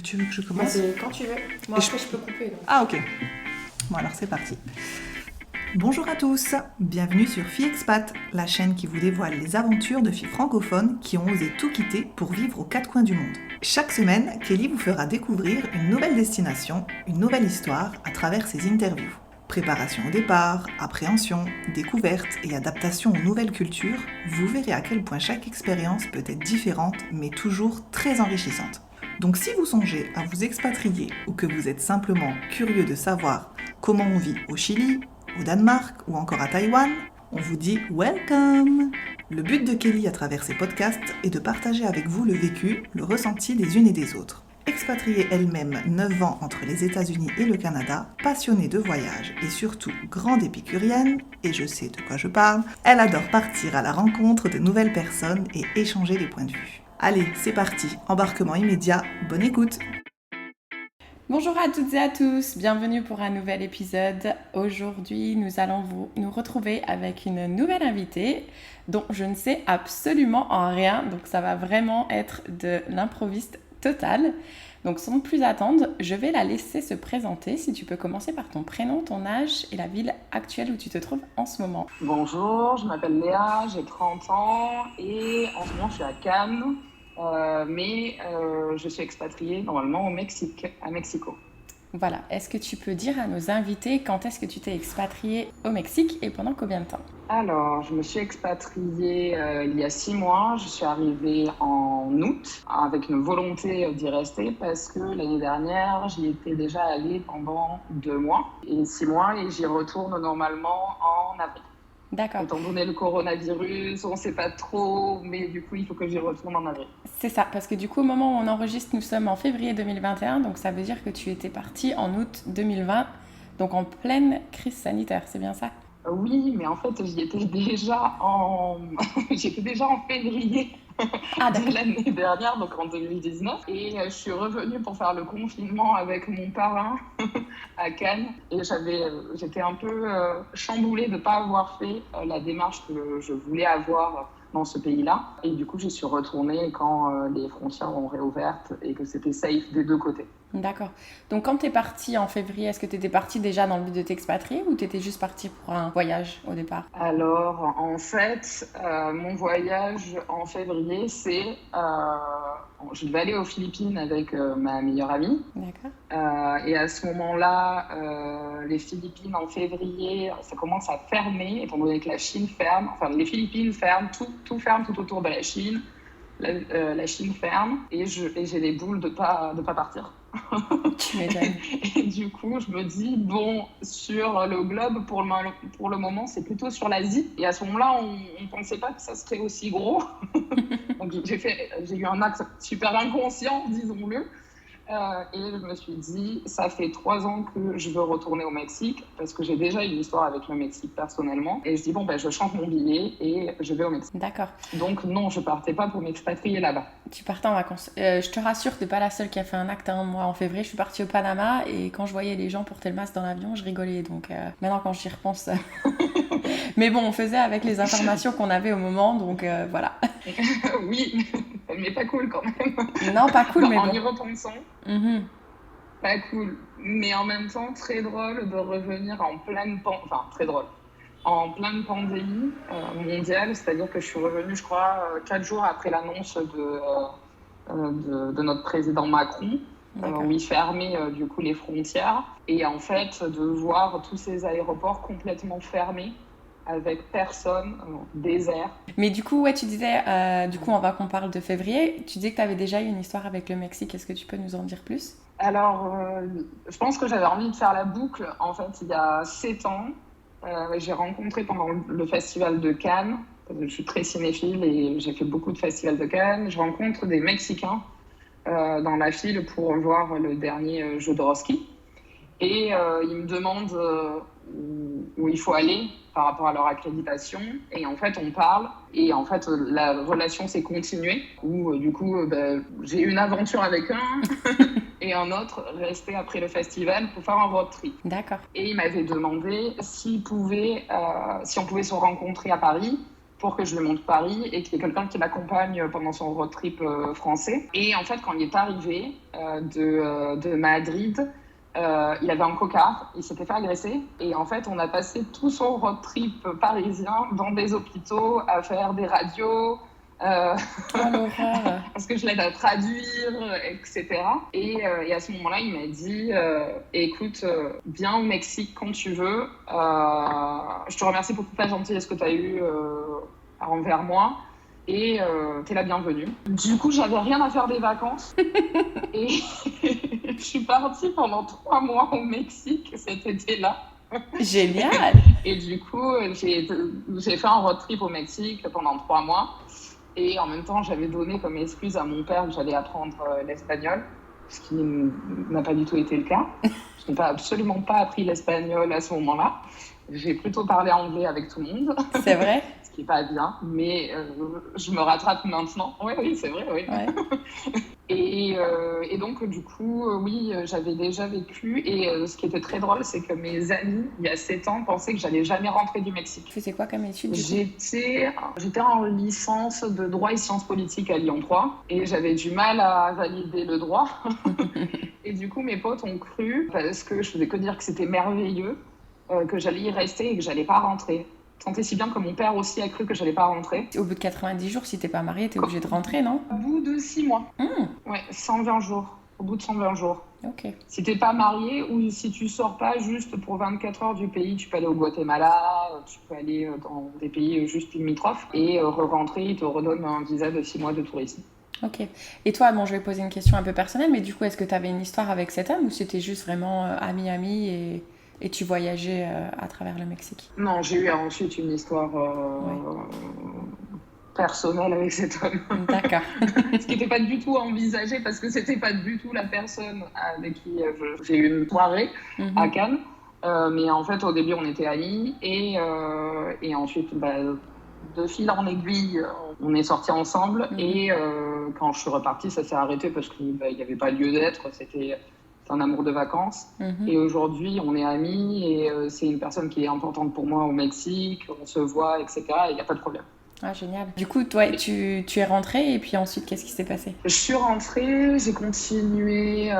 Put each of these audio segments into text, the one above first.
tu veux que je commence? C'est quand tu veux. Moi, après, je peux couper. Donc. Ah, ok. Bon, alors c'est parti. Bonjour à tous, bienvenue sur Filles Expat, la chaîne qui vous dévoile les aventures de filles francophones qui ont osé tout quitter pour vivre aux quatre coins du monde. Chaque semaine, Kelly vous fera découvrir une nouvelle destination, une nouvelle histoire à travers ses interviews. Préparation au départ, appréhension, découverte et adaptation aux nouvelles cultures, vous verrez à quel point chaque expérience peut être différente mais toujours très enrichissante. Donc si vous songez à vous expatrier ou que vous êtes simplement curieux de savoir comment on vit au Chili, au Danemark ou encore à Taïwan, on vous dit welcome! Le but de Kelly à travers ses podcasts est de partager avec vous le vécu, le ressenti des unes et des autres. Expatriée elle-même 9 ans entre les États-Unis et le Canada, passionnée de voyage et surtout grande épicurienne, et je sais de quoi je parle, elle adore partir à la rencontre de nouvelles personnes et échanger des points de vue. Allez, c'est parti, embarquement immédiat, bonne écoute! Bonjour à toutes et à tous, bienvenue pour un nouvel épisode. Aujourd'hui, nous allons nous retrouver avec une nouvelle invitée dont je ne sais absolument rien, donc ça va vraiment être de l'improviste total. Donc sans plus attendre, je vais la laisser se présenter. Si tu peux commencer par ton prénom, ton âge et la ville actuelle où tu te trouves en ce moment. Bonjour, je m'appelle Léa, j'ai 30 ans et en ce moment je suis à Cannes. Mais je suis expatriée normalement au Mexique, à Mexico. Voilà, est-ce que tu peux dire à nos invités quand est-ce que tu t'es expatriée au Mexique et pendant combien de temps? Alors, je me suis expatriée il y a 6 mois. Je suis arrivée en août avec une volonté d'y rester parce que l'année dernière, j'y étais déjà allée pendant 2 mois et 6 mois et j'y retourne normalement en avril. D'accord. Étant donné le coronavirus, on ne sait pas trop, mais du coup, il faut que j'y retourne en avril. C'est ça, parce que du coup, au moment où on enregistre, nous sommes en février 2021, donc ça veut dire que tu étais partie en août 2020, donc en pleine crise sanitaire, c'est bien ça? Oui, mais en fait, j'étais déjà en février de l'année dernière, donc en 2019. Et je suis revenue pour faire le confinement avec mon parrain à Cannes. Et j'étais un peu chamboulée de ne pas avoir fait la démarche que je voulais avoir dans ce pays-là. Et du coup, j'y suis retournée quand les frontières ont réouvertes et que c'était safe des deux côtés. D'accord. Donc quand tu es partie en février, est-ce que tu étais partie déjà dans le but de t'expatrier ou tu étais juste partie pour un voyage au départ? Alors, en fait, mon voyage en février, c'est... je devais aller aux Philippines avec ma meilleure amie. D'accord. Et à ce moment-là, les Philippines en février, ça commence à fermer, étant donné que la Chine ferme. Enfin, les Philippines ferment, tout ferme tout autour de la Chine. La Chine ferme et j'ai les boules de pas partir. Tu m'étonnes. Et du coup, je me dis, bon, sur le globe, pour le moment, c'est plutôt sur l'Asie. Et à ce moment-là, on ne pensait pas que ça serait aussi gros. Donc, j'ai eu un acte super inconscient, disons-le. Et je me suis dit, ça fait 3 ans que je veux retourner au Mexique parce que j'ai déjà une histoire avec le Mexique personnellement. Et je dis, bon, je change mon billet et je vais au Mexique. D'accord. Donc non, je partais pas pour m'expatrier là-bas. Tu partais en vacances. Je te rassure, t'es pas la seule qui a fait un acte. Moi, en février, je suis partie au Panama et quand je voyais les gens porter le masque dans l'avion, je rigolais. Donc maintenant, quand j'y repense... Mais bon, on faisait avec les informations qu'on avait au moment, donc voilà. Oui, mais pas cool quand même. Non, pas cool, mais bon. En y repensant, pas cool. Mais en même temps, très drôle de revenir en pleine pandémie mondiale. C'est-à-dire que je suis revenue, je crois, 4 jours après l'annonce de notre président Macron, où il fermait du coup les frontières. Et en fait, de voir tous ces aéroports complètement fermés, avec personne, désert. Mais du coup, ouais, tu disais, du coup, on va qu'on parle de février. Tu disais que tu avais déjà eu une histoire avec le Mexique. Est-ce que tu peux nous en dire plus? Alors, je pense que j'avais envie de faire la boucle. En fait, il y a 7 ans, j'ai rencontré pendant le festival de Cannes, je suis très cinéphile et j'ai fait beaucoup de festivals de Cannes, je rencontre des Mexicains dans la file pour voir le dernier Jodorowsky. Et ils me demandent où il faut aller par rapport à leur accréditation. Et en fait, on parle. Et en fait, la relation s'est continuée. Où du coup, j'ai eu une aventure avec un et un autre resté après le festival pour faire un road trip. D'accord. Et il m'avait demandé si on pouvait se rencontrer à Paris pour que je lui montre Paris et qu'il y ait quelqu'un qui l'accompagne pendant son road trip français. Et en fait, quand il est arrivé de Madrid, il avait un cocard, il s'était fait agresser. Et en fait, on a passé tout son road trip parisien dans des hôpitaux à faire des radios. Oh l'horreur. Parce que je l'aide à traduire, etc. Et à ce moment-là, il m'a dit écoute, viens au Mexique quand tu veux. Je te remercie pour toute la gentillesse que tu as eue envers moi. Et t'es la bienvenue. Du coup, j'avais rien à faire des vacances. Et je suis partie pendant 3 mois au Mexique cet été-là. Génial. Et du coup, j'ai fait un road trip au Mexique pendant 3 mois. Et en même temps, j'avais donné comme excuse à mon père que j'allais apprendre l'espagnol, ce qui n'a pas du tout été le cas. Je n'ai absolument pas appris l'espagnol à ce moment-là. J'ai plutôt parlé anglais avec tout le monde. C'est vrai? Ce qui n'est pas bien, mais je me rattrape maintenant. Oui, c'est vrai, oui. Ouais. Et donc, du coup, oui, j'avais déjà vécu. Et ce qui était très drôle, c'est que mes amis, il y a 7 ans, pensaient que j'allais jamais rentrer du Mexique. Tu faisais quoi comme étude du coup? J'étais en licence de droit et sciences politiques à Lyon 3 et j'avais du mal à valider le droit. Et du coup, mes potes ont cru, parce que je faisais que dire que c'était merveilleux, que j'allais y rester et que j'allais pas rentrer. Tant et si bien que mon père aussi a cru que j'allais pas rentrer. Au bout de 90 jours, si t'es pas mariée, t'es obligée de rentrer, non? Au bout de 6 mois. Ouais, 120 jours. Au bout de 120 jours. Ok. Si t'es pas marié ou si tu sors pas juste pour 24 heures du pays, tu peux aller au Guatemala, tu peux aller dans des pays juste limitrophes et re-rentrer, ils te redonnent un visa de 6 mois de tourisme. Ok. Et toi, bon, je vais poser une question un peu personnelle, mais du coup, est-ce que tu avais une histoire avec cet homme ou c'était juste vraiment ami et tu voyageais à travers le Mexique? Non, j'ai eu ensuite une histoire personnelle avec cet homme. D'accord. Ce qui n'était pas du tout envisagé parce que c'était pas du tout la personne avec qui j'ai eu une soirée à Cannes. Mais en fait, au début, on était amis et ensuite, de fil en aiguille, on est sortis ensemble. Et quand je suis repartie, ça s'est arrêté parce qu'il n'y avait pas lieu d'être. C'était un amour de vacances. Et aujourd'hui, on est amis et c'est une personne qui est importante pour moi au Mexique. On se voit, etc. Et il n'y a pas de problème. Ah, génial. Du coup, toi, tu es rentrée et puis ensuite, qu'est-ce qui s'est passé? Je suis rentrée, j'ai continué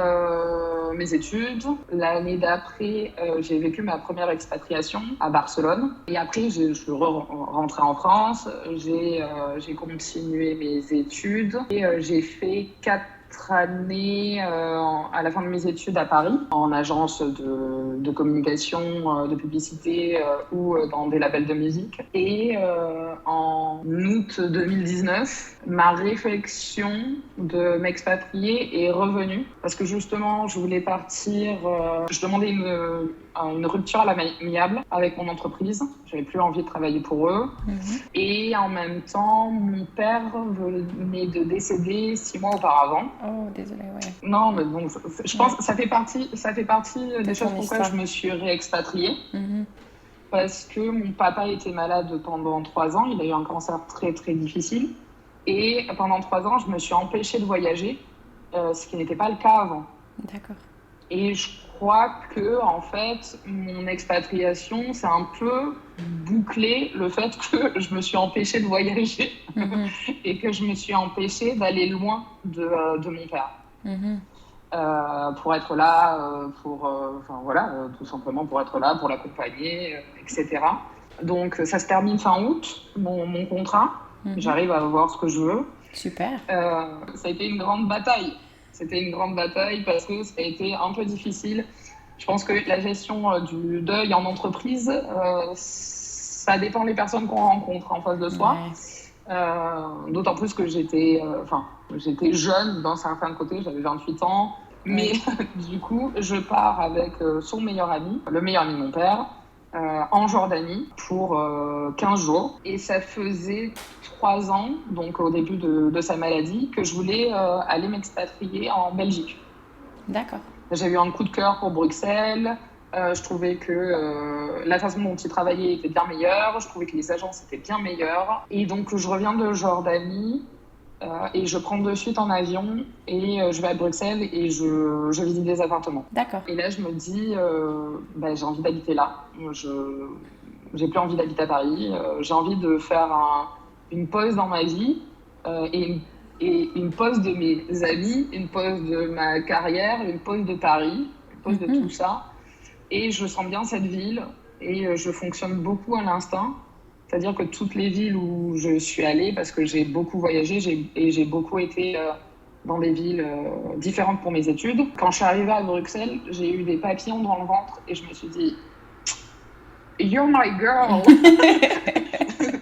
mes études. L'année d'après, j'ai vécu ma première expatriation à Barcelone. Et après, je suis rentrée en France. J'ai continué mes études et j'ai fait 4 années à la fin de mes études à Paris, en agence de communication, de publicité ou dans des labels de musique. Et en août 2019, ma réflexion de m'expatrier est revenue parce que justement, je voulais partir. Je demandais une rupture à l'amiable avec mon entreprise. J'avais plus envie de travailler pour eux. Et en même temps, mon père venait de décéder 6 mois auparavant. Oh, désolée, ouais. Non, mais bon, je pense que ça fait partie des choses pourquoi je me suis réexpatriée. Parce que mon papa était malade pendant 3 ans. Il a eu un cancer très, très difficile. Et pendant 3 ans, je me suis empêchée de voyager, ce qui n'était pas le cas avant. D'accord. Et je crois que, en fait, mon expatriation, c'est un peu bouclé le fait que je me suis empêchée de voyager et que je me suis empêchée d'aller loin de mon père. Pour être là, tout simplement pour être là, pour l'accompagner, etc. Donc, ça se termine fin août, mon contrat. J'arrive à voir ce que je veux. Super. Ça a été une grande bataille. C'était une grande bataille parce que ça a été un peu difficile. Je pense que la gestion du deuil en entreprise, ça dépend des personnes qu'on rencontre en face de soi. Ouais. D'autant plus que j'étais jeune d'un certain côté, j'avais 28 ans. Mais du coup, je pars avec son meilleur ami, le meilleur ami de mon père, en Jordanie pour 15 jours. Et ça faisait 3 ans, donc au début de sa maladie, que je voulais aller m'expatrier en Belgique. D'accord. J'ai eu un coup de cœur pour Bruxelles. Je trouvais que la façon dont ils travaillaient était bien meilleure. Je trouvais que les agences étaient bien meilleures. Et donc, je reviens de Jordanie et je prends de suite en avion et je vais à Bruxelles et je visite des appartements. D'accord. Et là, je me dis, j'ai envie d'habiter là. j'ai plus envie d'habiter à Paris. J'ai envie de faire une pause dans ma vie et une pause de mes amis, une pause de ma carrière, une pause de Paris, une pause de tout ça. Et je sens bien cette ville et je fonctionne beaucoup à l'instinct. C'est-à-dire que toutes les villes où je suis allée, parce que j'ai beaucoup voyagé j'ai beaucoup été dans des villes différentes pour mes études. Quand je suis arrivée à Bruxelles, j'ai eu des papillons dans le ventre et je me suis dit « You're my girl !»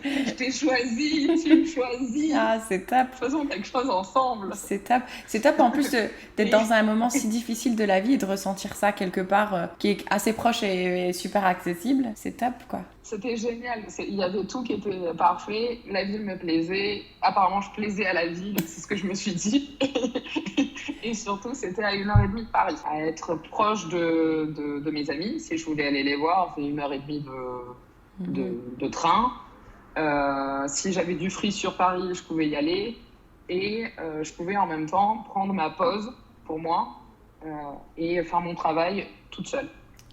Je t'ai choisi, tu me choisis. Ah, c'est top. Faisons quelque chose ensemble. C'est top. C'est top en plus d'être dans un moment si difficile de la vie et de ressentir ça quelque part qui est assez proche et super accessible. C'est top, quoi. C'était génial. Il y avait tout qui était parfait. La ville me plaisait. Apparemment, je plaisais à la ville. C'est ce que je me suis dit. Et surtout, c'était à 1h30 de Paris. À être proche de mes amis. Si je voulais aller les voir, c'est 1h30 de train. Si j'avais du free sur Paris, je pouvais y aller et je pouvais en même temps prendre ma pause pour moi et faire mon travail toute seule.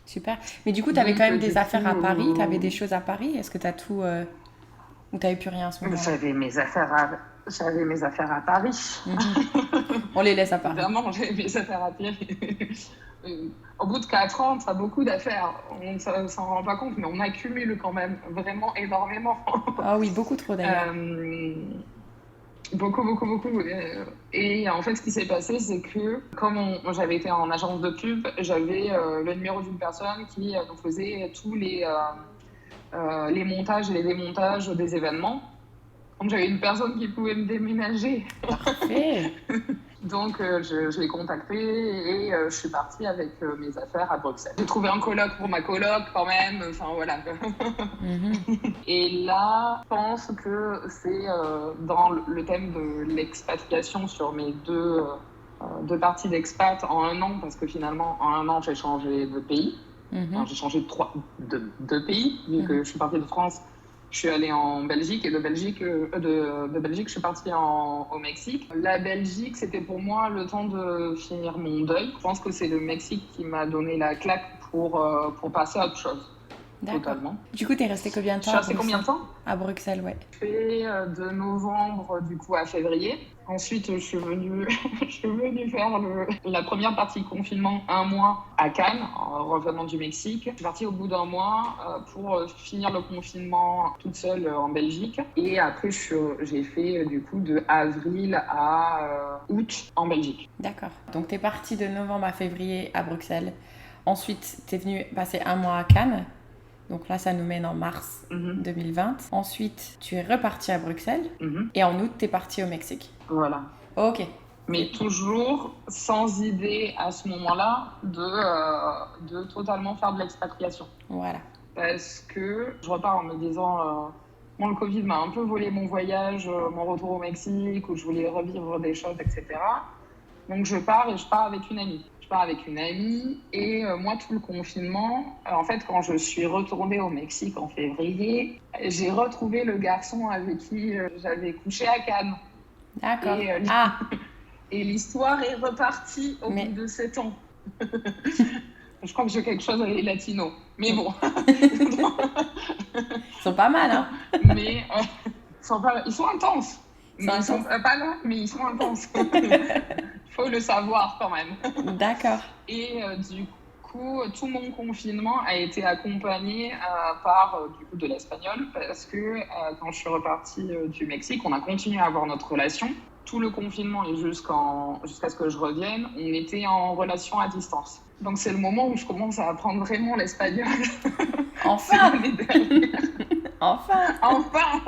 Super. Mais du coup, tu avais quand même des affaires à Paris, tu avais des choses à Paris. Est-ce que tu as tout ou tu n'avais plus rien à ce moment-là? J'avais mes affaires à Paris. On les laisse à Paris. Vraiment, j'avais mes affaires à Paris. Au bout de 4 ans, ça a beaucoup d'affaires. On ne s'en rend pas compte, mais on accumule quand même vraiment énormément. Ah oui, beaucoup trop d'ailleurs. Beaucoup. Et en fait, ce qui s'est passé, c'est que comme j'avais été en agence de pub, j'avais le numéro d'une personne qui nous faisait tous les montages et les démontages des événements. Donc j'avais une personne qui pouvait me déménager. Parfait. Donc je l'ai contacté et je suis partie avec mes affaires à Bruxelles. J'ai trouvé un coloc pour ma coloc quand même, enfin voilà. Et là, je pense que c'est dans le thème de l'expatriation sur mes deux parties d'expat en 1 an, parce que finalement en 1 an j'ai changé de pays. Enfin, j'ai changé de pays, vu que je suis partie de France. Je suis allée en Belgique et de Belgique, je suis partie au Mexique. La Belgique, c'était pour moi le temps de finir mon deuil. Je pense que c'est le Mexique qui m'a donné la claque pour passer à autre chose. D'accord. Totalement. Du coup, tu es restée combien de temps? Je suis restée combien de temps? À Bruxelles, ouais. Je fait de novembre du coup à février. Ensuite, je suis venue faire la première partie confinement 1 mois à Cannes, en revenant du Mexique. Je suis partie au bout d'1 mois pour finir le confinement toute seule en Belgique. Et après, j'ai fait du coup de avril à août en Belgique. D'accord. Donc, tu es partie de novembre à février à Bruxelles. Ensuite, tu es venue passer 1 mois à Cannes. Donc là, ça nous mène en mars 2020. Ensuite, tu es reparti à Bruxelles. Et en août, tu es parti au Mexique. Voilà. Ok. Mais toujours sans idée à ce moment-là de totalement faire de l'expatriation. Voilà. Parce que je repars en me disant, le Covid m'a un peu volé mon voyage, mon retour au Mexique, où je voulais revivre des choses, etc. Donc je pars avec une amie. Et moi, tout le confinement, en fait, quand je suis retournée au Mexique en février, j'ai retrouvé le garçon avec qui j'avais couché à Cannes. D'accord. Et l'histoire est repartie au bout de 7 ans. Je crois que j'ai quelque chose avec les latinos. Mais bon. Ils sont pas mal, hein. Mais ils sont intenses. Ils sont pas là, mais ils sont intenses. Faut le savoir quand même. D'accord. Et du coup, tout mon confinement a été accompagné par du coup de l'espagnol, parce que quand je suis repartie du Mexique, on a continué à avoir notre relation. Tout le confinement et jusqu'à ce que je revienne, on était en relation à distance. Donc c'est le moment où je commence à apprendre vraiment l'espagnol. Enfin. Enfin.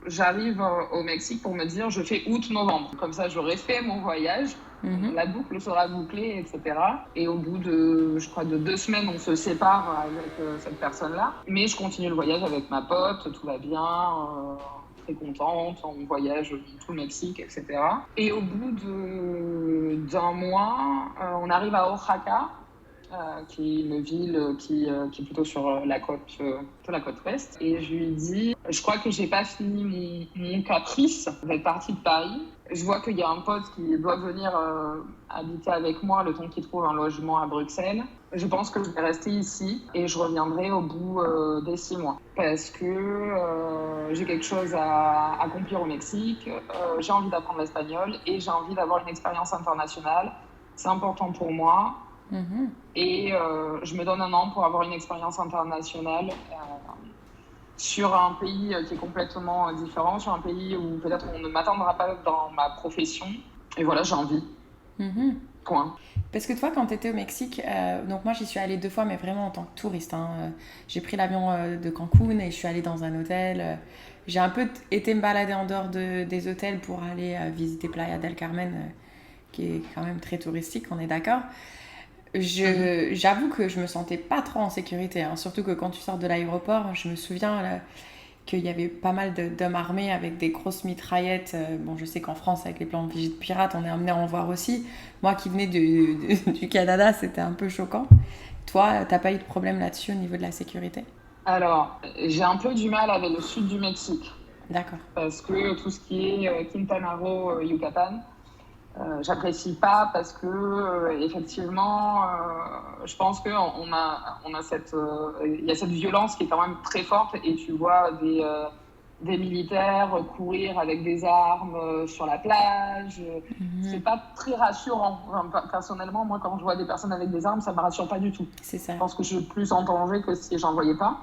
J'arrive au Mexique pour me dire je fais août-novembre. Comme ça, j'aurai fait mon voyage, la boucle sera bouclée, etc. Et au bout de 2 semaines, on se sépare avec cette personne-là. Mais je continue le voyage avec ma pote, tout va bien, très contente, on voyage dans tout le Mexique, etc. Et au bout d'1 mois, on arrive à Oaxaca. qui est une ville qui est plutôt sur la côte ouest. Et je lui dis, je crois que j'ai pas fini mon caprice d'être partie de Paris. Je vois qu'il y a un pote qui doit venir habiter avec moi le temps qu'il trouve un logement à Bruxelles. Je pense que je vais rester ici et je reviendrai au bout des 6 mois. Parce que j'ai quelque chose à accomplir au Mexique, j'ai envie d'apprendre l'espagnol et j'ai envie d'avoir une expérience internationale. C'est important pour moi. Et je me donne un an pour avoir une expérience internationale sur un pays qui est complètement différent, sur un pays où peut-être on ne m'attendra pas dans ma profession. Et voilà, j'ai envie. Point. Parce que toi, quand tu étais au Mexique, donc moi j'y suis allée 2 fois, mais vraiment en tant que touriste. J'ai pris l'avion de Cancun et je suis allée dans un hôtel. J'ai un peu été me balader en dehors des hôtels pour aller visiter Playa del Carmen, qui est quand même très touristique, on est d'accord. J'avoue que je me sentais pas trop en sécurité, surtout que quand tu sors de l'aéroport, je me souviens qu'il y avait pas mal d'hommes armés avec des grosses mitraillettes. Bon, je sais qu'en France, avec les plans de pirates, on est amené à en voir aussi. Moi qui venais du Canada, c'était un peu choquant. Toi, t'as pas eu de problème là-dessus au niveau de la sécurité? Alors, j'ai un peu du mal avec le sud du Mexique. D'accord. Parce que tout ce qui est Quintana Roo, Yucatan, j'apprécie pas parce que effectivement je pense que on a cette il y a cette violence qui est quand même très forte et tu vois des militaires courir avec des armes sur la plage. C'est pas très rassurant. Enfin, personnellement, moi quand je vois des personnes avec des armes, ça me rassure pas du tout. C'est ça. Je pense que je suis plus en danger que si j'en voyais pas.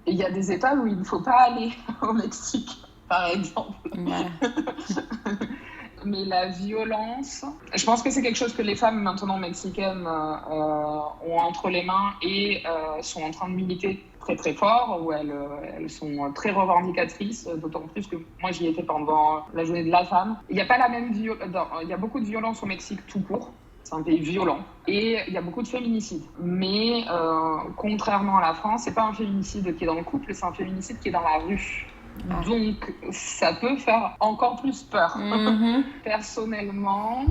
Et il y a des états où il ne faut pas aller au Mexique, par exemple. Voilà. Mais la violence, je pense que c'est quelque chose que les femmes maintenant mexicaines ont entre les mains et sont en train de militer très très fort, où elles sont très revendicatrices, d'autant plus que moi j'y étais pendant la journée de la femme. Il n'y a pas la même il y a beaucoup de violence au Mexique tout court. C'est un pays violent et il y a beaucoup de féminicides. Mais contrairement à la France, c'est pas un féminicide qui est dans le couple, c'est un féminicide qui est dans la rue. Donc, ça peut faire encore plus peur. Personnellement,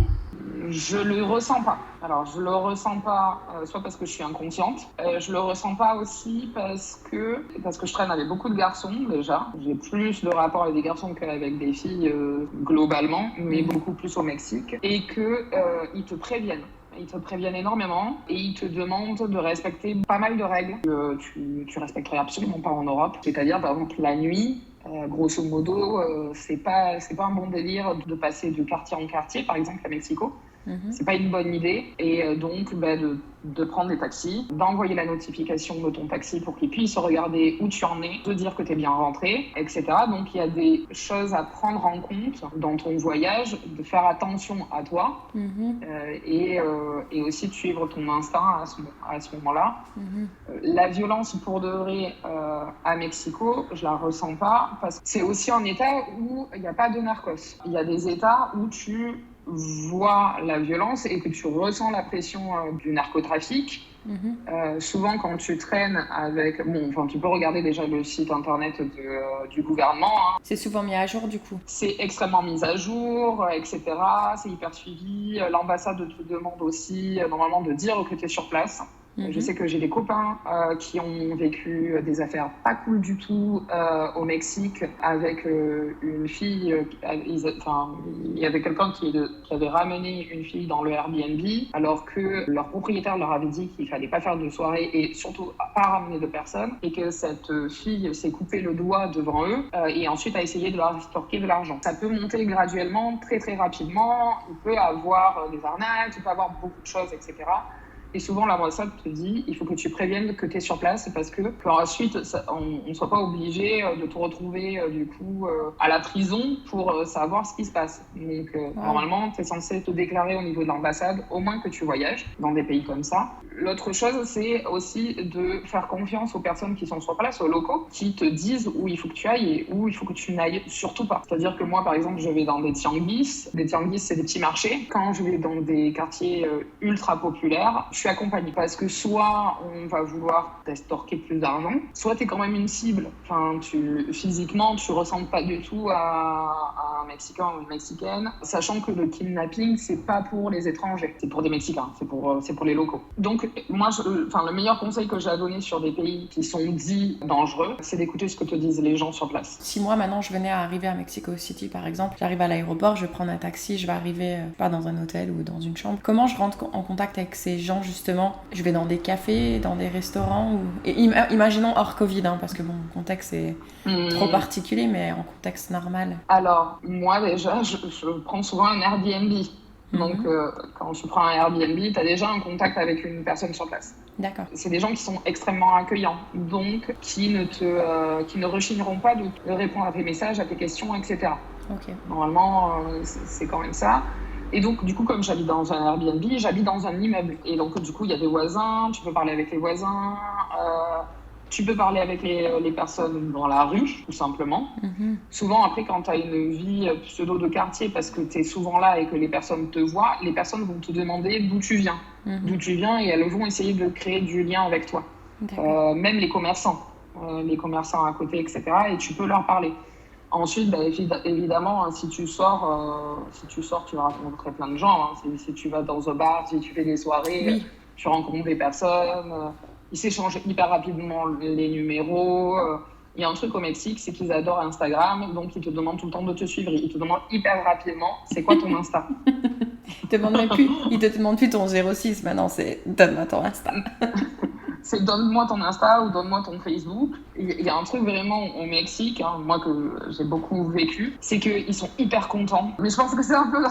je le ressens pas. Alors, je le ressens pas soit parce que je suis inconsciente, je le ressens pas aussi parce que je traîne avec beaucoup de garçons déjà. J'ai plus de rapports avec des garçons qu'avec des filles globalement, mais beaucoup plus au Mexique. Et qu'ils te préviennent. Ils te préviennent énormément et ils te demandent de respecter pas mal de règles que tu respecterais absolument pas en Europe. C'est-à-dire, par exemple, la nuit, grosso modo, c'est pas un bon délire de passer de quartier en quartier, par exemple à Mexico. C'est pas une bonne idée. Et donc, de prendre des taxis, d'envoyer la notification de ton taxi pour qu'il puisse regarder où tu en es, de dire que tu es bien rentré, etc. Donc, il y a des choses à prendre en compte dans ton voyage, de faire attention à toi et aussi de suivre ton instinct à ce moment-là. La violence pour de vrai à Mexico, je la ressens pas parce que c'est aussi un état où il n'y a pas de narcos. Il y a des états où tu vois la violence et que tu ressens la pression du narcotrafic. Souvent quand tu traînes avec... tu peux regarder déjà le site internet du gouvernement. C'est souvent mis à jour du coup. C'est extrêmement mis à jour, etc. C'est hyper suivi. L'ambassade te demande aussi normalement de dire que tu es sur place. Je sais que j'ai des copains qui ont vécu des affaires pas cool du tout au Mexique avec une fille. Il y avait quelqu'un qui avait ramené une fille dans le Airbnb alors que leur propriétaire leur avait dit qu'il fallait pas faire de soirée et surtout pas ramener de personnes et que cette fille s'est coupé le doigt devant eux et ensuite a essayé de leur extorquer de l'argent. Ça peut monter graduellement, très très rapidement. Il peut avoir des arnaques, il peut avoir beaucoup de choses, etc. Et souvent, l'ambassade te dit il faut que tu préviennes que tu es sur place parce que ensuite on ne soit pas obligé de te retrouver du coup à la prison pour savoir ce qui se passe. Donc, normalement, tu es censé te déclarer au niveau de l'ambassade, au moins que tu voyages dans des pays comme ça. L'autre chose, c'est aussi de faire confiance aux personnes qui sont sur place, aux locaux, qui te disent où il faut que tu ailles et où il faut que tu n'ailles surtout pas. C'est-à-dire que moi, par exemple, je vais dans des tianguis. Des tianguis, c'est des petits marchés. Quand je vais dans des quartiers ultra populaires, je suis accompagnée. Parce que soit on va vouloir t'estorquer plus d'argent, soit tu es quand même une cible. Enfin, physiquement, tu ressembles pas du tout à un Mexicain ou une Mexicaine, sachant que le kidnapping, c'est pas pour les étrangers, c'est pour des Mexicains, c'est pour les locaux. Donc, moi, le meilleur conseil que j'ai à donner sur des pays qui sont dits dangereux, c'est d'écouter ce que te disent les gens sur place. Si moi, maintenant, je venais à arriver à Mexico City, par exemple, j'arrive à l'aéroport, je vais prendre un taxi, je vais arriver pas dans un hôtel ou dans une chambre. Comment je rentre en contact avec ces gens, justement? Je vais dans des cafés, dans des restaurants et imaginons hors Covid, hein, parce que bon, le contexte est trop particulier, mais en contexte normal. Alors, moi, déjà, je prends souvent un Airbnb. Donc, quand tu prends un Airbnb, tu as déjà un contact avec une personne sur place. D'accord. C'est des gens qui sont extrêmement accueillants, donc qui ne rechigneront pas de répondre à tes messages, à tes questions, etc. Okay. Normalement, c'est quand même ça. Et donc, du coup, comme j'habite dans un Airbnb, j'habite dans un immeuble. Et donc, du coup, il y a des voisins, tu peux parler avec les voisins, tu peux parler avec les personnes dans la rue, tout simplement. Souvent, après, quand tu as une vie pseudo de quartier, parce que tu es souvent là et que les personnes te voient, les personnes vont te demander d'où tu viens. D'où tu viens, et elles vont essayer de créer du lien avec toi. Même les commerçants à côté, etc. Et tu peux leur parler. Ensuite, évidemment, si tu sors, tu vas rencontrer plein de gens. Hein. Si tu vas dans un bar, si tu fais des soirées, tu rencontres des personnes. Ils s'échangent hyper rapidement les numéros. Il y a un truc au Mexique, c'est qu'ils adorent Instagram, donc ils te demandent tout le temps de te suivre. Ils te demandent hyper rapidement, c'est quoi ton Insta? Ils te demandent plus ton 06 maintenant, c'est donne-moi ton Insta. C'est donne-moi ton Insta ou donne-moi ton Facebook. Il y a un truc vraiment au Mexique, hein, moi que j'ai beaucoup vécu, c'est qu'ils sont hyper contents. Mais je pense que c'est un peu...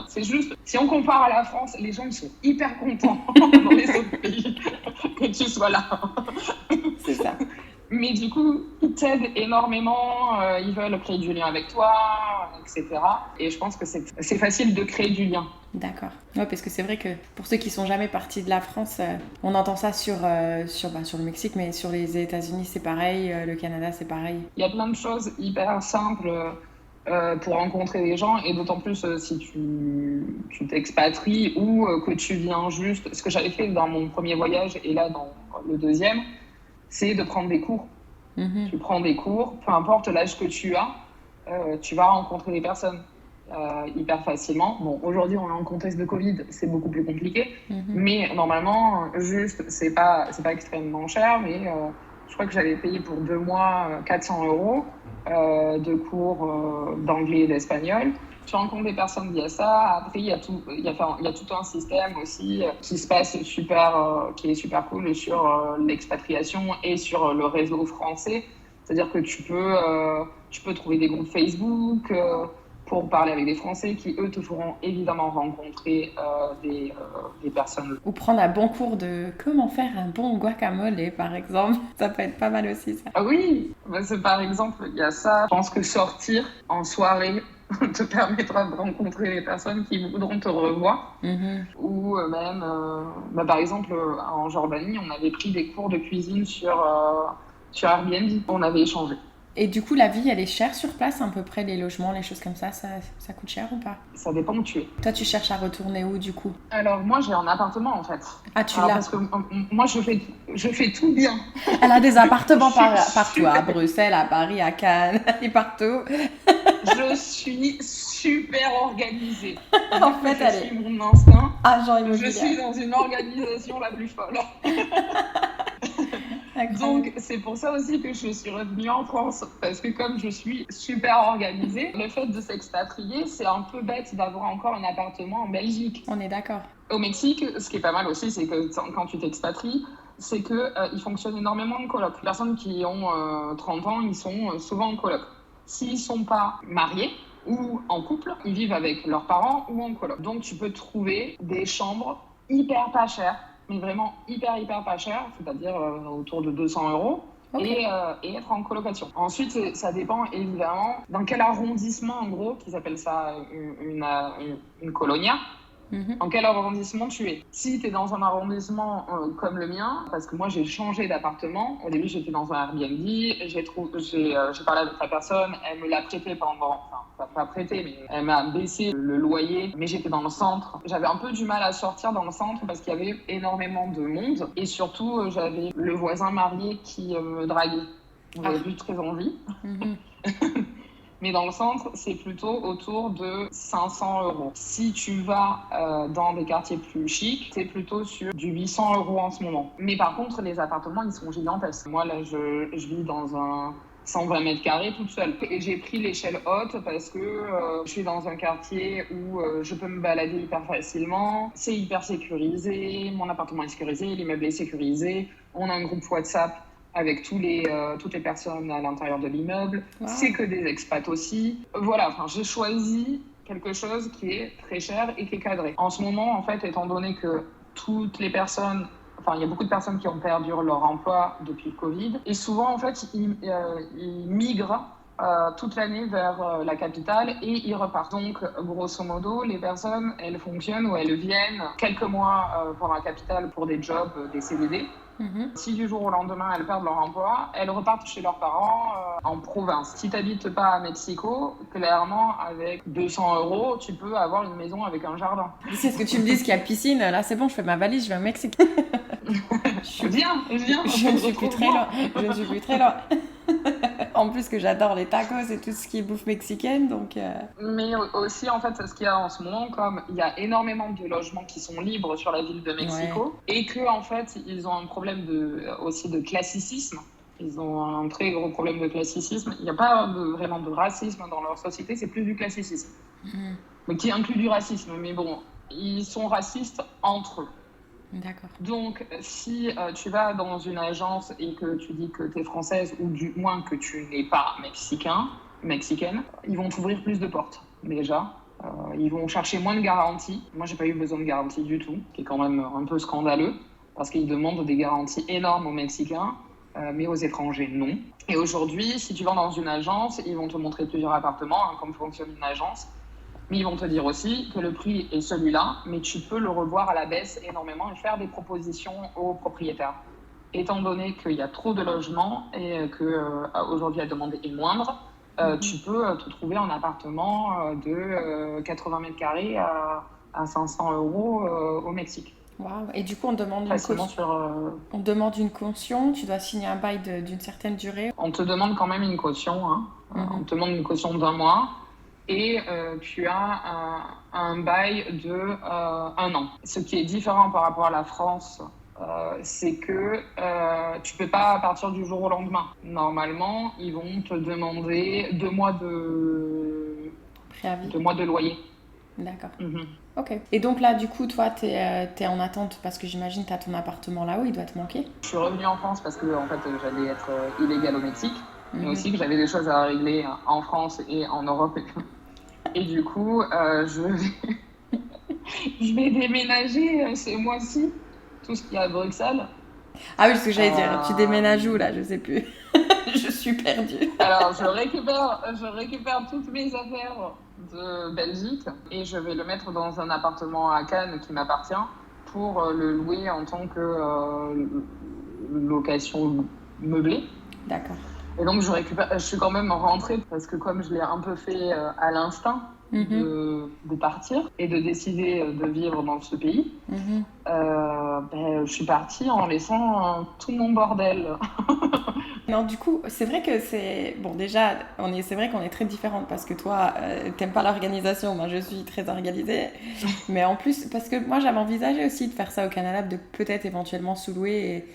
c'est juste, si on compare à la France, les gens ils sont hyper contents dans les autres pays que tu sois là. C'est ça. Mais du coup, ils t'aident énormément, ils veulent créer du lien avec toi, etc. Et je pense que c'est facile de créer du lien. D'accord. Ouais, parce que c'est vrai que pour ceux qui sont jamais partis de la France, on entend ça sur le Mexique, mais sur les États-Unis c'est pareil, le Canada c'est pareil. Il y a plein de choses hyper simples pour rencontrer des gens, et d'autant plus si tu t'expatries ou que tu viens juste. Ce que j'avais fait dans mon premier voyage et là dans le deuxième, c'est de prendre des cours. Tu prends des cours, peu importe l'âge que tu as, tu vas rencontrer des personnes hyper facilement. Bon, aujourd'hui, on est en contexte de Covid, c'est beaucoup plus compliqué, mais normalement, juste, c'est pas extrêmement cher, mais je crois que j'avais payé pour 2 mois 400 € de cours d'anglais et d'espagnol. Tu rencontres des personnes via ça. Après, il y a tout un système aussi qui se passe qui est super cool sur l'expatriation et sur le réseau français. C'est-à-dire que tu peux trouver des groupes Facebook pour parler avec des Français qui, eux, te feront évidemment rencontrer des personnes. Ou prendre un bon cours de comment faire un bon guacamole, par exemple. Ça peut être pas mal aussi, ça. Ah oui, par exemple, il y a ça. Je pense que sortir en soirée te permettra de rencontrer les personnes qui voudront te revoir. Ou même, par exemple, en Jordanie, on avait pris des cours de cuisine sur Airbnb. On avait échangé. Et du coup, la vie, elle est chère sur place, à peu près, les logements, les choses comme ça coûte cher ou pas? Ça dépend où tu es. Toi, tu cherches à retourner où, du coup? Alors, moi, j'ai un appartement, en fait. Ah, tu l'as? Parce que moi, je fais tout bien. Elle a des appartements partout, à Bruxelles, à Paris, à Cannes, et partout. Je suis super organisée. En fait, je suis mon instinct. Agent immobilier. Je suis dans une organisation la plus folle. Donc, c'est pour ça aussi que je suis revenue en France, parce que comme je suis super organisée, le fait de s'expatrier, c'est un peu bête d'avoir encore un appartement en Belgique. On est d'accord. Au Mexique, ce qui est pas mal aussi, c'est que quand tu t'expatries, c'est qu'ils fonctionnent énormément en coloc. Les personnes qui ont 30 ans, ils sont souvent en coloc. S'ils ne sont pas mariés ou en couple, ils vivent avec leurs parents ou en coloc. Donc, tu peux trouver des chambres hyper pas chères, mais vraiment hyper pas cher, c'est-à-dire autour de 200 €, okay. Et être en colocation. Ensuite, ça dépend évidemment dans quel arrondissement, en gros, qu'ils appellent ça une colonia, En quel arrondissement tu es. Si tu es dans un arrondissement comme le mien, parce que moi j'ai changé d'appartement, au début j'étais dans un Airbnb, j'ai parlé avec la personne, elle me l'a prêté pas prêté, mais elle m'a baissé le loyer, mais j'étais dans le centre. J'avais un peu du mal à sortir dans le centre parce qu'il y avait énormément de monde et surtout j'avais le voisin marié qui me draguait. J'avais plus très envie. Mais dans le centre, c'est plutôt autour de 500 €. Si tu vas dans des quartiers plus chics, c'est plutôt sur du 800 € en ce moment. Mais par contre, les appartements, ils sont gigantesques. Moi, là, je vis dans un 120 mètres carrés toute seule. Et j'ai pris l'échelle haute parce que je suis dans un quartier où je peux me balader hyper facilement. C'est hyper sécurisé. Mon appartement est sécurisé, l'immeuble est sécurisé. On a un groupe WhatsApp avec toutes les personnes à l'intérieur de l'immeuble. Wow. C'est que des expats aussi. Voilà, j'ai choisi quelque chose qui est très cher et qui est cadré. En ce moment, en fait, étant donné que toutes les personnes, il y a beaucoup de personnes qui ont perdu leur emploi depuis le Covid, et souvent, en fait, ils migrent toute l'année vers la capitale et ils repartent. Donc, grosso modo, les personnes, elles fonctionnent ou elles viennent quelques mois pour la capitale pour des jobs, des CDD. Si du jour au lendemain elles perdent leur emploi, elles repartent chez leurs parents en province. Si tu n'habites pas à Mexico, clairement avec 200 €, tu peux avoir une maison avec un jardin. C'est ce que tu me dis qu'il y a piscine. Là, c'est bon, je fais ma valise, je vais au Mexique. Viens. Je ne suis plus très loin. En plus que j'adore les tacos et tout ce qui est bouffe mexicaine, donc... Mais aussi, en fait, ce qu'il y a en ce moment, comme il y a énormément de logements qui sont libres sur la ville de Mexico, et que en fait, ils ont un problème aussi de classicisme. Ils ont un très gros problème de classicisme. Il n'y a pas vraiment de racisme dans leur société, c'est plus du classicisme. Mais qui inclut du racisme. Mais bon, ils sont racistes entre eux. D'accord. Donc, si tu vas dans une agence et que tu dis que tu es française ou du moins que tu n'es pas mexicaine, ils vont t'ouvrir plus de portes, déjà. Ils vont chercher moins de garanties. Moi, j'ai pas eu besoin de garanties du tout, qui est quand même un peu scandaleux, parce qu'ils demandent des garanties énormes aux Mexicains, mais aux étrangers, non. Et aujourd'hui, si tu vas dans une agence, ils vont te montrer plusieurs appartements, comme fonctionne une agence. Mais ils vont te dire aussi que le prix est celui-là, mais tu peux le revoir à la baisse énormément et faire des propositions aux propriétaires. Étant donné qu'il y a trop de logements et qu'aujourd'hui la demande est moindre, tu peux te trouver un appartement de 80 mètres carrés à 500 € au Mexique. Wow. Et du coup, on demande une caution, tu dois signer un bail d'une certaine durée. On te demande quand même une caution, hein. On te demande une caution d'1 mois. Et tu as un bail de 1 an. Ce qui est différent par rapport à la France, c'est que tu ne peux pas partir du jour au lendemain. Normalement, ils vont te demander 2 mois de préavis. 2 mois de loyer. D'accord. Ok. Et donc là, du coup, toi, tu es en attente parce que j'imagine que tu as ton appartement là-haut, il doit te manquer. Je suis revenue en France parce que en fait, j'allais être illégale au Mexique, mais aussi que j'avais des choses à régler en France et en Europe. Et du coup, je vais déménager ce mois-ci, tout ce qu'il y a à Bruxelles. Ah oui, ce que j'allais dire, tu déménages où là? Je sais plus. Je suis perdue. Alors, je récupère toutes mes affaires de Belgique et je vais le mettre dans un appartement à Cannes qui m'appartient pour le louer en tant que location meublée. D'accord. Et donc, je suis quand même rentrée parce que comme je l'ai un peu fait à l'instinct de partir et de décider de vivre dans ce pays, je suis partie en laissant tout mon bordel. Non, du coup, c'est vrai que c'est vrai qu'on est très différentes parce que toi, t'aimes pas l'organisation, moi je suis très organisée. Mais en plus, parce que moi j'avais envisagé aussi de faire ça au Canada, de peut-être éventuellement sous-louer et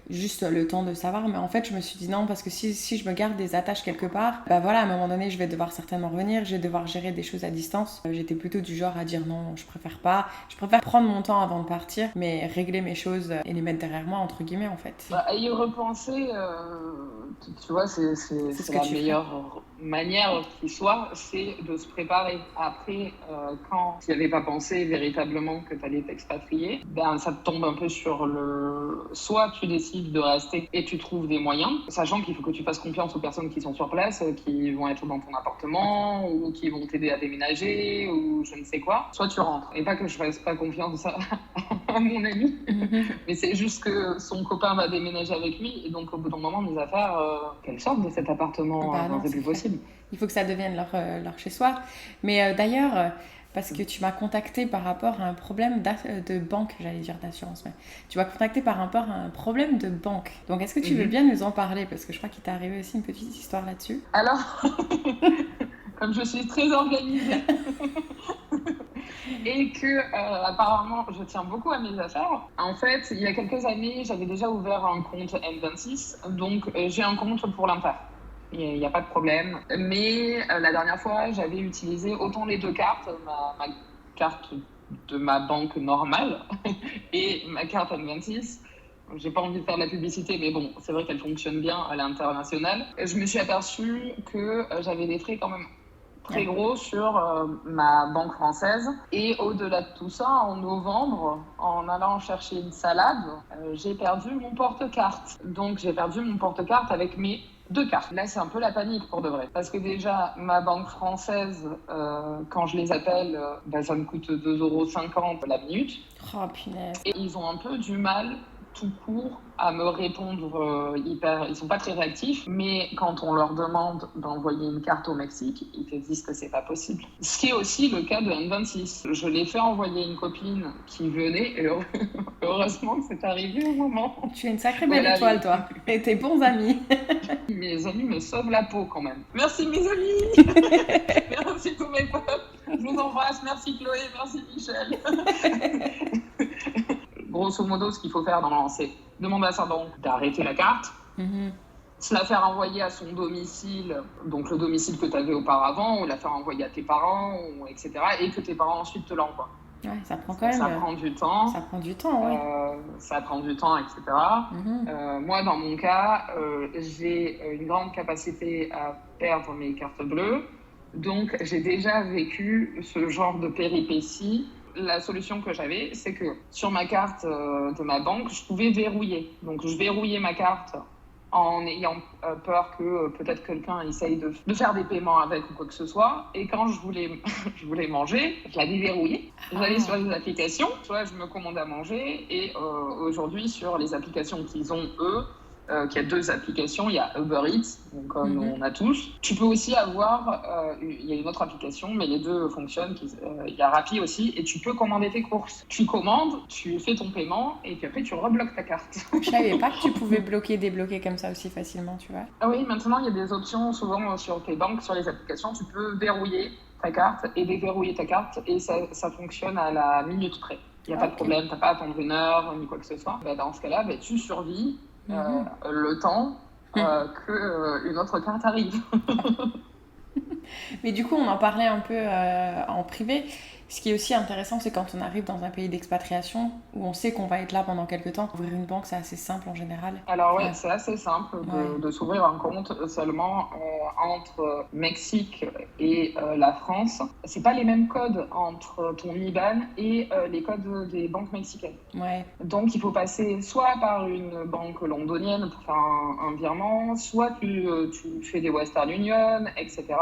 juste le temps de savoir, mais en fait je me suis dit non, parce que si je me garde des attaches quelque part, bah voilà, à un moment donné je vais devoir certainement revenir, je vais devoir gérer des choses à distance. J'étais plutôt du genre à dire non, je préfère prendre mon temps avant de partir, mais régler mes choses et les mettre derrière moi, entre guillemets, en fait. À y repenser, tu vois, c'est la meilleure manière qui soit, c'est de se préparer. Après, quand tu n'y avais pas pensé véritablement que tu allais t'expatrier, ça te tombe un peu sur le... Soit tu décides décides de rester et tu trouves des moyens, sachant qu'il faut que tu fasses confiance aux personnes qui sont sur place, qui vont être dans ton appartement ou qui vont t'aider à déménager ou je ne sais quoi, soit tu rentres. Et pas que je fasse pas confiance à mon ami, mais c'est juste que son copain va déménager avec lui et donc au bout d'un moment, mes affaires, qu'elles sortent de cet appartement, non, c'est plus possible. Il faut que ça devienne leur chez-soi. Mais d'ailleurs, parce que tu m'as contacté par rapport à un problème de banque, j'allais dire d'assurance, mais tu m'as contacté par rapport à un problème de banque. Donc, est-ce que tu veux bien nous en parler? Parce que je crois qu'il t'est arrivé aussi une petite histoire là-dessus. Alors, comme je suis très organisée et que apparemment je tiens beaucoup à mes affaires, en fait, il y a quelques années, j'avais déjà ouvert un compte N26, donc j'ai un compte pour l'Inter. Il n'y a pas de problème. Mais la dernière fois, j'avais utilisé autant les deux cartes, ma carte de ma banque normale et ma carte N26. J'ai pas envie de faire de la publicité, mais bon, c'est vrai qu'elle fonctionne bien à l'international. Je me suis aperçue que j'avais des frais quand même très gros sur ma banque française. Et au-delà de tout ça, en novembre, en allant chercher une salade, j'ai perdu mon porte-carte. Donc j'ai perdu mon porte-carte avec mes deux cartes. Là, c'est un peu la panique pour de vrai. Parce que déjà, ma banque française, quand je les appelle, ça me coûte 2,50 € la minute. Oh, punaise. Et ils ont un peu du mal tout court à me répondre ils sont pas très réactifs, mais quand on leur demande d'envoyer une carte au Mexique, ils te disent que c'est pas possible. Ce qui est aussi le cas de N26. Je l'ai fait envoyer une copine qui venait et heureusement que c'est arrivé au moment. Tu es une sacrée belle étoile, toi. Et tes bons amis. Mes amis me sauvent la peau quand même. Merci mes amis. Merci tous mes potes. Je vous embrasse. Merci Chloé. Merci Michel. Grosso modo, ce qu'il faut faire, c'est demander à sa banque d'arrêter la carte, se la faire envoyer à son domicile, donc le domicile que tu avais auparavant, ou la faire envoyer à tes parents, etc. Et que tes parents ensuite te l'envoient. Ouais, ça prend quand même... Ça prend du temps. Ça prend du temps, oui. Ça prend du temps, etc. Moi, dans mon cas, j'ai une grande capacité à perdre mes cartes bleues. Donc, j'ai déjà vécu ce genre de péripéties. La solution que j'avais, c'est que sur ma carte de ma banque, je pouvais verrouiller. Donc, je verrouillais ma carte en ayant peur que peut-être quelqu'un essaye de faire des paiements avec ou quoi que ce soit. Et quand je voulais manger, je la déverrouillais. J'allais sur les applications, je me commande à manger. Et aujourd'hui, sur les applications qu'ils ont, eux, qu'il y a deux applications, il y a Uber Eats, donc comme on a tous. Tu peux aussi avoir, il y a une autre application, mais les deux fonctionnent, il y a Rappi aussi, et tu peux commander tes courses. Tu commandes, tu fais ton paiement, et puis après tu rebloques ta carte. Je savais pas que tu pouvais débloquer comme ça aussi facilement, tu vois. Ah oui, maintenant il y a des options, souvent sur tes banques, sur les applications, tu peux verrouiller ta carte et déverrouiller ta carte, et ça fonctionne à la minute près. Il n'y a pas de problème, tu n'as pas à attendre une heure, ni quoi que ce soit. Dans ce cas-là, tu survis le temps qu'une autre carte arrive. Mais du coup, on en parlait un peu en privé. Ce qui est aussi intéressant, c'est quand on arrive dans un pays d'expatriation où on sait qu'on va être là pendant quelques temps. Ouvrir une banque, c'est assez simple en général. Alors ouais, c'est assez simple de s'ouvrir un compte seulement entre Mexique et la France. C'est pas les mêmes codes entre ton IBAN et les codes des banques mexicaines. Ouais. Donc il faut passer soit par une banque londonienne pour faire un virement, soit tu fais des Western Union, etc.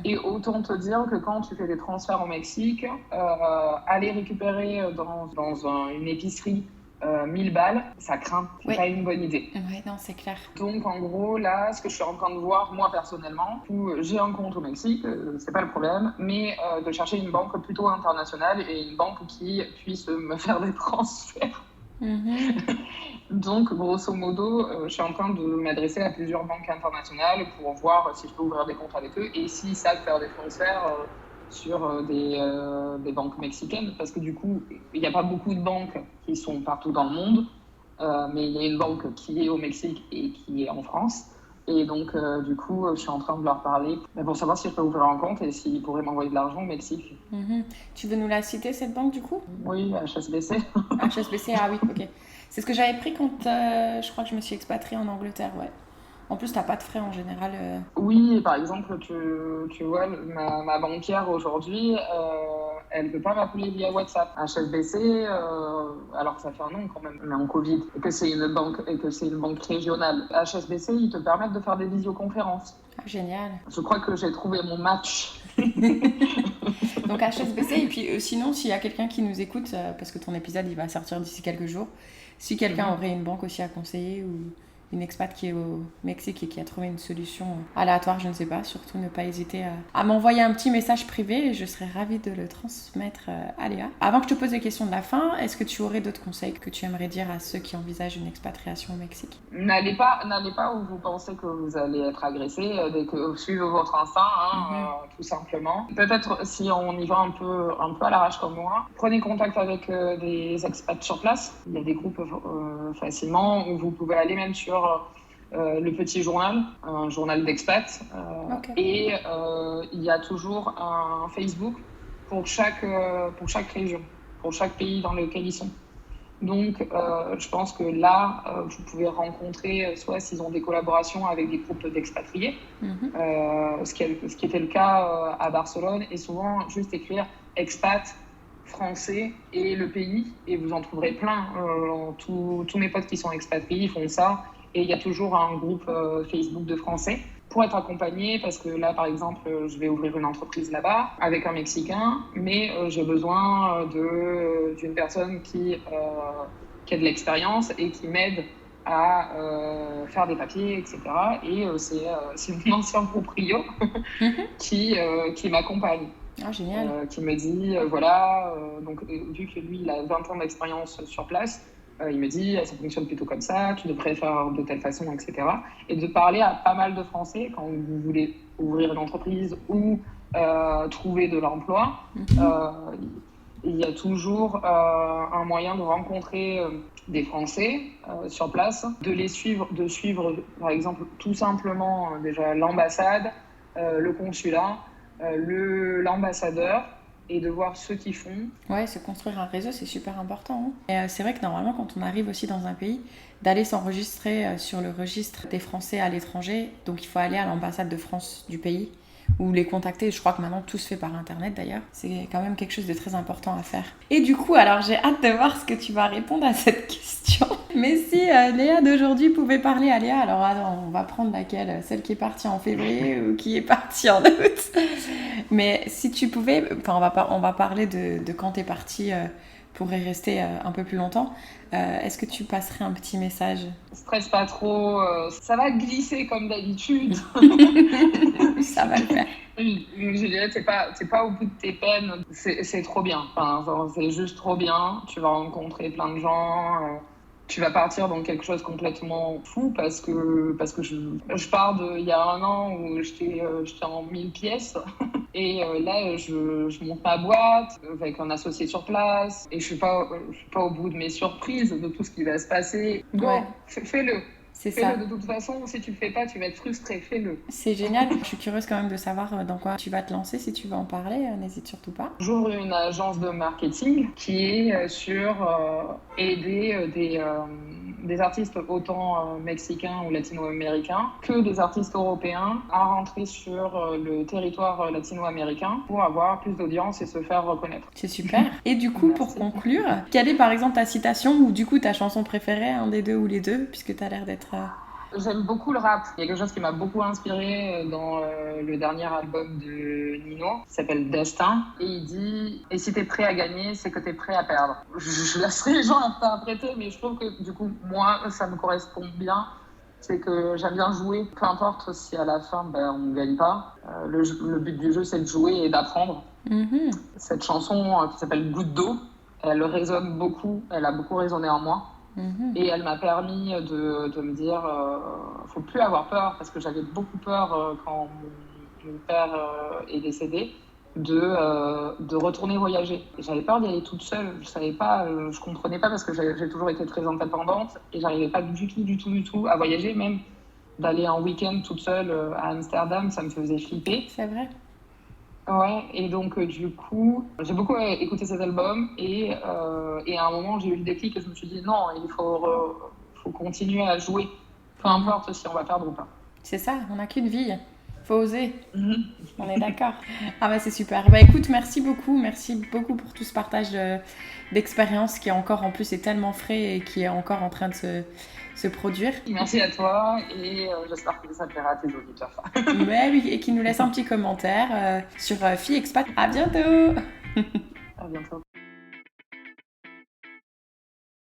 Et autant te dire que quand tu fais des transferts au Mexique, aller récupérer dans une épicerie 1000 balles, ça craint. C'est pas une bonne idée. Ouais, non, c'est clair. Donc en gros, là, ce que je suis en train de voir, moi personnellement, où j'ai un compte au Mexique, c'est pas le problème, mais de chercher une banque plutôt internationale et une banque qui puisse me faire des transferts. Donc, grosso modo, je suis en train de m'adresser à plusieurs banques internationales pour voir si je peux ouvrir des comptes avec eux et s'ils savent faire des transferts sur des banques mexicaines. Parce que du coup, il n'y a pas beaucoup de banques qui sont partout dans le monde, mais il y a une banque qui est au Mexique et qui est en France. Et donc, du coup, je suis en train de leur parler pour savoir si je peux ouvrir un compte et s'ils pourraient m'envoyer de l'argent au Mexique. Tu veux nous la citer, cette banque, du coup ? Oui, HSBC. HSBC, ah oui, ok. C'est ce que j'avais pris quand je crois que je me suis expatriée en Angleterre, ouais. En plus, t'as pas de frais en général. Oui, par exemple, tu vois, ma banquière aujourd'hui, elle ne peut pas m'appeler via WhatsApp. HSBC, alors que ça fait un an quand même, on est en Covid, et que c'est une banque régionale. HSBC, ils te permettent de faire des visioconférences. Ah, génial. Je crois que j'ai trouvé mon match. Donc HSBC, et puis sinon, s'il y a quelqu'un qui nous écoute, parce que ton épisode il va sortir d'ici quelques jours, si quelqu'un aurait une banque aussi à conseiller ou une expat qui est au Mexique et qui a trouvé une solution aléatoire, je ne sais pas, surtout ne pas hésiter à m'envoyer un petit message privé et je serais ravie de le transmettre à Léa. Avant que je te pose les questions de la fin, est-ce que tu aurais d'autres conseils que tu aimerais dire à ceux qui envisagent une expatriation au Mexique ? N'allez pas où vous pensez que vous allez être agressé, suivez votre instinct, tout simplement. Peut-être si on y va un peu à l'arrache comme moi, prenez contact avec des expats sur place. Il y a des groupes facilement où vous pouvez aller même sur le petit journal, un journal d'expat. Okay. Et il y a toujours un Facebook pour chaque région, pour chaque pays dans lequel ils sont. Donc, je pense que là, vous pouvez rencontrer, soit s'ils ont des collaborations avec des groupes d'expatriés, ce qui était le cas à Barcelone, et souvent juste écrire expat français et le pays, et vous en trouverez plein. Tous mes potes qui sont expatriés, ils font ça, et il y a toujours un groupe Facebook de français pour être accompagné, parce que là, par exemple, je vais ouvrir une entreprise là-bas avec un Mexicain, mais j'ai besoin d'une personne qui a de l'expérience et qui m'aide à faire des papiers, etc. Et c'est mon ancien proprio qui m'accompagne. Ah, génial. Qui me dit, donc vu que lui, il a 20 ans d'expérience sur place, il me dit, ça fonctionne plutôt comme ça, tu devrais faire de telle façon, etc. Et de parler à pas mal de Français quand vous voulez ouvrir une entreprise ou trouver de l'emploi. Il y a toujours un moyen de rencontrer des Français sur place, de suivre par exemple tout simplement déjà l'ambassade, le consulat, l'ambassadeur, et de voir ceux qui font. Ouais, se construire un réseau, c'est super important. Et c'est vrai que normalement, quand on arrive aussi dans un pays, d'aller s'enregistrer sur le registre des Français à l'étranger, donc il faut aller à l'ambassade de France du pays ou les contacter. Je crois que maintenant tout se fait par internet d'ailleurs. C'est quand même quelque chose de très important à faire. Et du coup, alors j'ai hâte de voir ce que tu vas répondre à cette question. Mais si Léa d'aujourd'hui pouvait parler à Léa, alors attends, on va prendre laquelle ? Celle qui est partie en février ou qui est partie en août ? Mais si tu pouvais, enfin on va parler de quand t'es partie pour y rester un peu plus longtemps. Est-ce que tu passerais un petit message ? Stresse pas trop, ça va glisser comme d'habitude. Ça va le faire. Je dirais, t'es pas au bout de tes peines, c'est trop bien. Enfin, c'est juste trop bien. Tu vas rencontrer plein de gens. Tu vas partir dans quelque chose complètement fou parce que je pars il y a un an où j'étais en 1000 pièces et là je monte ma boîte avec un associé sur place et je suis pas au bout de mes surprises de tout ce qui va se passer. Bon, fais-le. C'est fais-le ça. De toute façon, si tu le fais pas, tu vas être frustré. Fais-le. C'est génial. Je suis curieuse quand même de savoir dans quoi tu vas te lancer. Si tu veux en parler, n'hésite surtout pas. J'ouvre une agence de marketing qui est sur aider des artistes autant mexicains ou latino-américains que des artistes européens à rentrer sur le territoire latino-américain pour avoir plus d'audience et se faire reconnaître. C'est super. Et du coup, pour conclure, quelle est par exemple ta citation ou du coup ta chanson préférée, un des deux ou les deux, puisque tu as l'air d'être... J'aime beaucoup le rap. Il y a quelque chose qui m'a beaucoup inspiré dans le dernier album de Nino, qui s'appelle Destin. Et il dit « Et si t'es prêt à gagner, c'est que t'es prêt à perdre ». Je laisserai les gens interpréter, mais je trouve que du coup, moi, ça me correspond bien. C'est que j'aime bien jouer, peu importe si à la fin, on ne gagne pas. Le but du jeu, c'est de jouer et d'apprendre. Cette chanson qui s'appelle « Goutte d'eau », elle résonne beaucoup, elle a beaucoup résonné en moi. Et elle m'a permis de me dire faut plus avoir peur, parce que j'avais beaucoup peur quand mon père est décédé de retourner voyager. Et j'avais peur d'y aller toute seule. Je savais pas, je comprenais pas parce que j'ai toujours été très indépendante et j'arrivais pas du tout à voyager, même d'aller en week-end toute seule à Amsterdam, ça me faisait flipper. C'est vrai. Ouais, et donc du coup, j'ai beaucoup écouté cet album et à un moment j'ai eu le déclic et je me suis dit non, il faut continuer à jouer, peu importe si on va perdre ou pas. C'est ça, on n'a qu'une vie. Faut oser. Mhm. On est d'accord. Ah bah c'est super. Bah écoute, merci beaucoup pour tout ce partage d'expérience qui encore en plus est tellement frais et qui est encore en train de se produire. Merci à toi et j'espère que ça plaira à tes auditeurs. Mais oui, et qui nous laisse un petit commentaire sur Fille Expat. À bientôt. À bientôt.